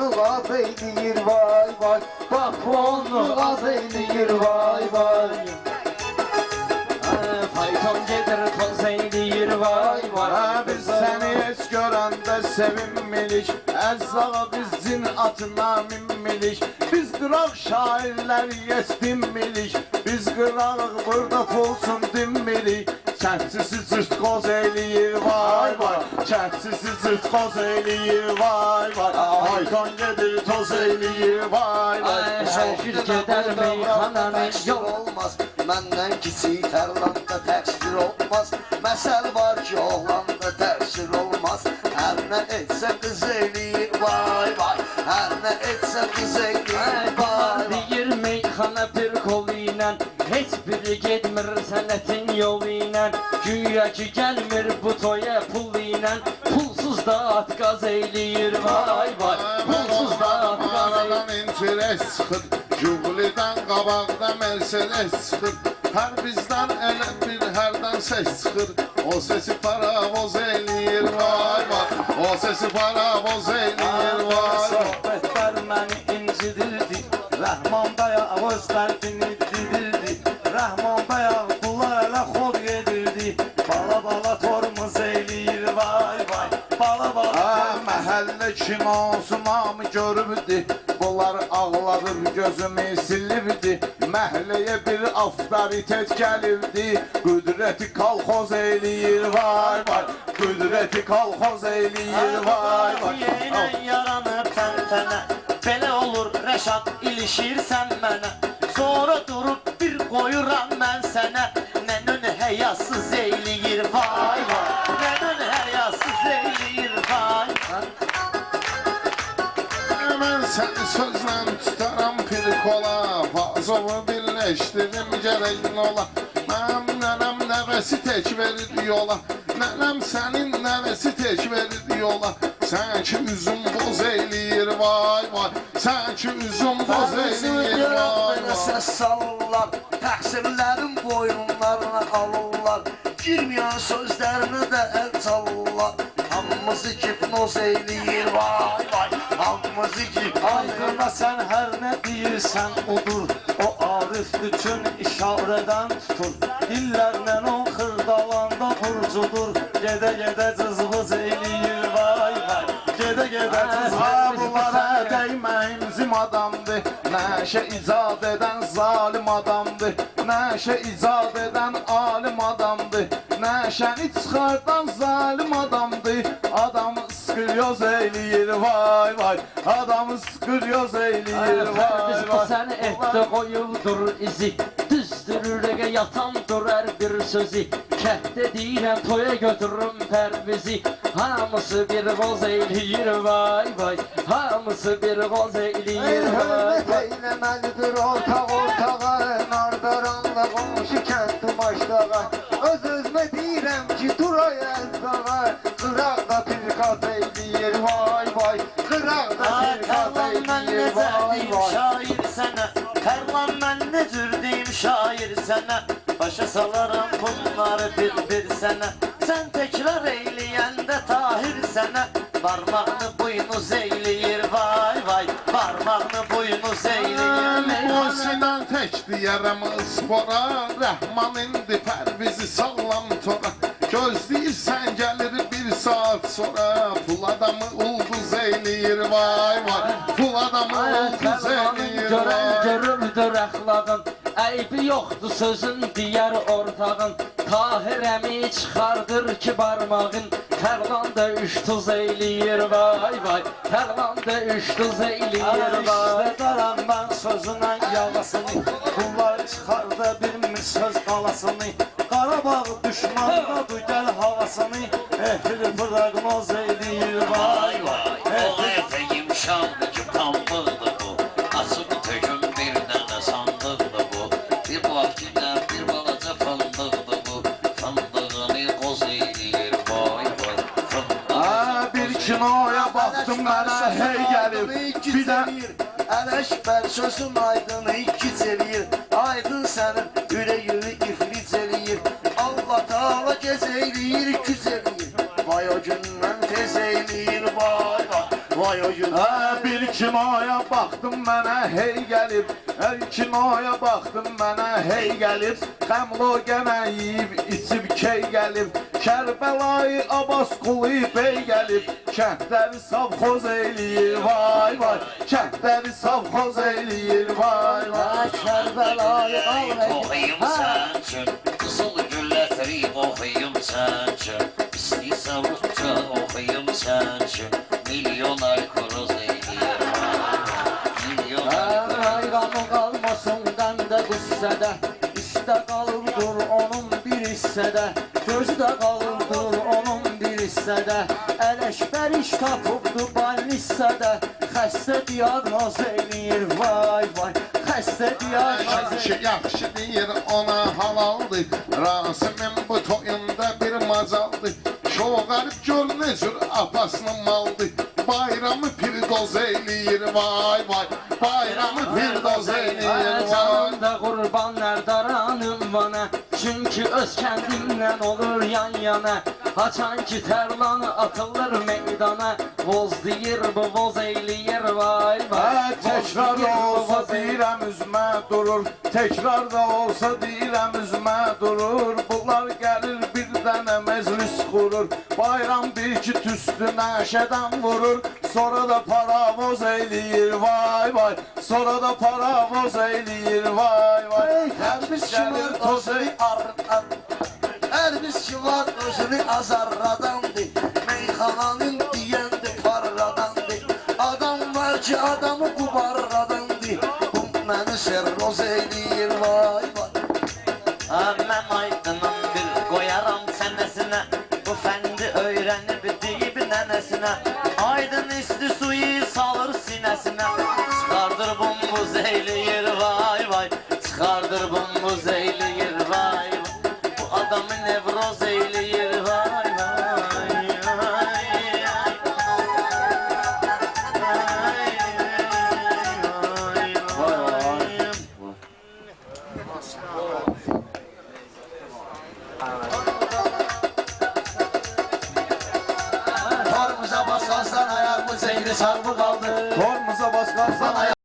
onluq az eyliyir vay vay. Bak bu onluq az eyliyir vay vay. Fayton gedir toz eyliyir vay vay. Biz səni heç görəndə sevinmirik, Ərzağa bizim atına minmirik. Biz qıraq şairlər yestinmirik, biz qıraq burada pulsun dinmirik. Kəndçisi cırt qoz eyliyir vay vay, kəndçisi cırt qoz eyliyir vay vay. Fayton gedir toz eyliyir vay vay. Şəkil gedər meyxananı Yol olmaz, məndən kiçik tərlanda təqsir olmaz. Məsəl var ki, oğlanda təqsir olmaz. Hər nə etsə qız eyliyir vay vay. Hər nə etsə qız eyliyir vay vay. Deyir meyxana bir kol ilə, heç biri getmir sənətin yolu ilə. Güya ki gəlmir bu toya pul ilə, pulsuz da at qaz eyliyir vay vay. Pulsuz da at qaz eyliyir. Aradan interes çıxır, Jubile'dən qabaqda Mercedes çıxır. Hər bizdən elə bir hərdən səs çıxır, o sesi paravoz eləyir vay vay. O sesi paravoz eləyir vay vay. Söhbətlər məni incidirdi, Rəhman bəy ağız qəlbini didirdi. Rəhman bəy pula elə xod yedirdi, bala bala tormuz eyliyir vay vay. Bala bala Məhəllə kinosu namı görübdü, bunlar ağladır gözümü silibdi. Məhəlləyə bir avtoritet gəlirdi, qüdrəti kolxoz eləyir vay vay. Qüdrəti kolxoz eləyir vay vay. Yenə yaranır təntənə, belə olur Rəşad ilişirsən mənə. Sonra durub bir qoyuram mən sənə, nənün həyasız eyliyir vay vay. Nənün həyasız eyliyir vay vay. Mən səni sözlə tutaram bir kola, Fazovu birləşdirim gərək ola. Mənim nənəm nəvəsi tək verir yola, Nənəm sənin nəvəsi tək verir yola. Sən ki üzüm boz eyliyir vay vay, Sən ki üzüm boz eyliyir vay vay. Səs salırlar, təqsirlərin boyunlarına alırlar. Girməyən sözlərini də əl çalırlar. Hamımızı hipnoz eyliyir vay vay. Hamımızı Aydına sən hər nə deyirsən odur, o Arif bütün işarədən tutur. Dillərlə o xırdalanda burcudur, gedə-gedə cızvız eyliyir vay vay. Gedə-gedə cızvız. Bunlara dəyməyim zim adamdır, Nəşə icad edən zalim adamdır, Nəşə icad edən alim adamdır, Nəşəni çıxardan zalim adamdır. Adamı sıkıryoz eyliyir vay vay, Adamı sıkıryoz eyliyir vay Biz bu vay. səni etdə qoyuldur izi, Düzdür ürəyə yatandır hər bir sözü. Kətdə deyirəm toya götürürüm pərvizi, Hamısı bir qoz eyliyir vay vay. Hamısı bir qoz eyliyir vay vay. eyləməlidir ortaq ortağa, Nardaranla qonşu kəndi başdağa. Öz-özmə deyirəm ki, duray əzdağa, Qıraqda bir qaz eyliyir vay vay. Qıraqda bir qaz Tərlan mən eyliyir necə vay deyim vay. şair sənə, Tərlan mən necür deyim şair sənə. Başa salaram bunları bir sənə, Sən təkrar eyləyəndə Tahir sənə, Barmağını buynuz eyləyir vay vay. Barmağını buynuz eyləyir. Musidən tək deyərəm spora, Rəhman indi pərvizi sağlam tora. Gözləyirsən gəlir bir saat sonra, Pul adamı ulduz eyləyir vay vay. Pul adamı ulduz eyləyir Görən vay. görürdür əxlaqın, Əybi yoxdur sözün deyər ortağın. Tahir əmi çıxardır ki barmağın, Tərlan da üç tuz eyləyir vay vay. Tərlan da üç tuz eyləyir vay. İşlədərəm mən sözünə yağasını, Bunlar çıxarda bilmir söz qalasını. Qarabağ düşmandadır gəl havasını, Ehli proqnoz eyliyir vay vay. O ete yumşaldı ki pambıqdır bu, Açıb töküm bir dənə sandıqdır bu. Bir vaxtilə bir balaca fındıqdır bu, Fındığını qoz eyləyir vay vay. Bir kinoya baxdım mənə hey gəlib, bir də Ələkbər sözün aydını iki eləyir. Aydın sənin ürəyini iflic eləyir. Allah Taala gec eyləyir, güc eləyir. Vay o gündən tez eyləyir vay vay. vay o gün. Bir kinoya baktım mənə hey gəlib. Kinoya baktım mənə hey gəlib. Xəmlo gənə yiyib içib key gəlib. Kərbəlayı Abbas Qulu bey gəlib. Kəndləri savxoz eləyir vay vay. Kəndləri savxoz eləyir vay vay. Kərbəlayı Oxuyum sən üçün, qızıl güllətirib oxuyum sən üçün. İstəyirsən rusca oxuyum sən üçün. Milyon ay kuruz eləyir milyon ay kuruz. Ayranı qalmasın qəndə qüssədə. İşdə qalıbdır onun bir hissədə. Gözdə qalıbdır onun bir hissədə. Ələkbər iş tapıbdı balnissədə. Xəstə diaqnoz eləyir vay vay. Xəstə diaqnoz eləyir. Yaxşı deyir ona halaldır. Rasimin bu toyunda bir mazaldır. Şoğarıb gör ne cür apasının maldır. Bayramı pirdoz eləyir vay vay. Bayramı pirdoz eləyir vay. Canımda qurban nərdaranım bana. Çünki öz kəndimdən olur yan yana. Haçan ki tərlanı atılır meydana. Voz deyir bu voz eyləyir vay vay. Tekrar da olsa deyirəm üzmə durur. Tekrar da olsa deyirəm üzmə durur. Bunlar gəlir bir dənə meclis qurur. Bayram bir ki tüstünə şədən vurur. Sonra da paravoz eyləyir vay vay. Sonra da paravoz eyləyir vay vay. Hər biz ki var özünü arıdan. Hər biz ki var özünü azarradandı. Meyxananın deyəndi parradandı. Adam var ki adamı qubarradandı. Bu məni serroz eləyir vay vay. Mən aydınım bir qoyaram çənəsinə. Bu fəndi öyrənib deyib nənəsinə. Aydın isti suyu salır sinəsinə. Çıxardır bumbuz eyləyir vay vay. Çıxardır bumbuz eyləyir vay vay. Bu adamı nevroz eyləyir vay vay. Tormuza basarsan ayağımız eğri sardı kaldı. Tormuza basarsan